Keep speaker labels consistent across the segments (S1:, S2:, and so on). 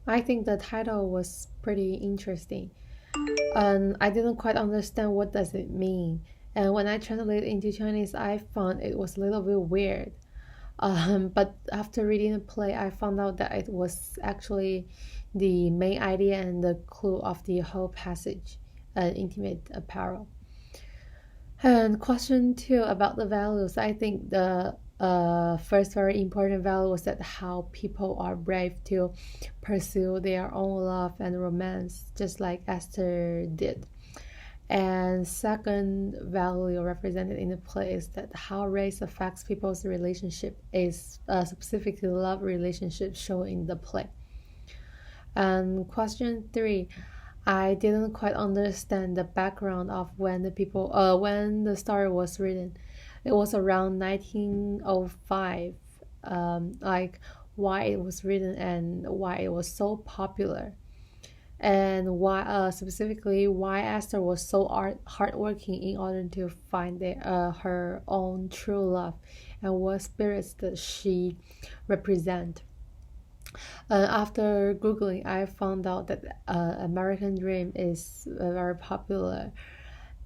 S1: I think the title was pretty interesting, and I didn't quite understand what does it mean. And when I translated into Chinese, I found it was a little bit weird. But after reading the play, I found out that it was actually the main idea and the clue of the whole passage, an intimate apparel. And question two about the values. I think the first very important value was that how people are brave to pursue their own love and romance, just like Esther did. And second value represented in the play is that how race affects people's relationship is specifically love relationships shown in the play. And question three, I didn't quite understand the background of when the story was written. It was around 1905, like why it was written and why it was so popular, and why specifically why Esther was so hardworking in order to find her own true love, and what spirits that she represent. After Googling, I found out that American Dream is very popular,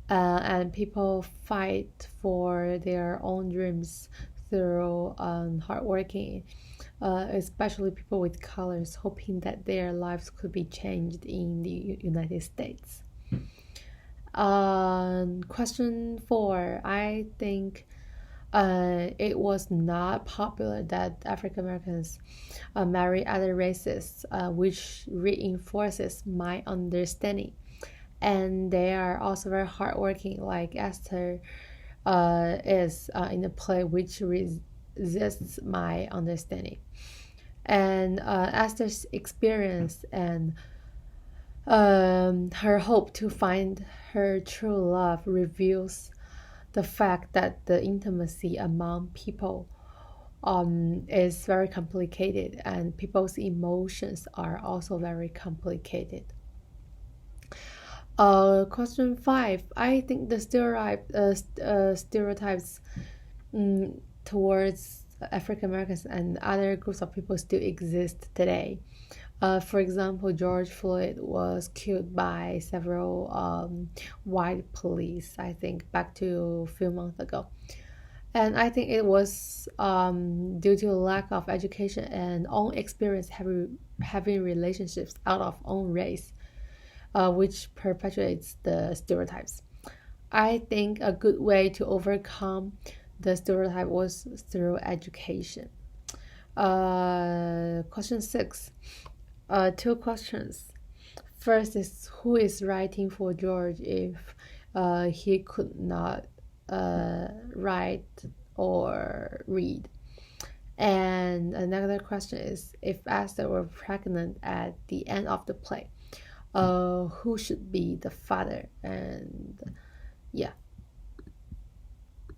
S1: and people fight for their own dreams through hard working, especially people with colors, hoping that their lives could be changed in the United States. Question four, I think it was not popular that African Americans marry other races, which reinforces my understanding. And they are also very hardworking, like Esther is in the play, which resists my understanding. And Esther's experience and her hope to find her true love reveals the fact that the intimacy among people is very complicated, and people's emotions are also very complicated. Question five. I think the stereotypes towards African Americans and other groups of people still exist today. For example, George Floyd was killed by several white police, I think, back to a few months ago. And I think it was due to a lack of education and own experience having relationships out of own race, which perpetuates the stereotypes. I think a good way to overcome the stereotype was through education. Question six. Two questions. First is who is writing for George if he could not write or read? And another question is if Esther were pregnant at the end of the play, who should be the father? And yeah.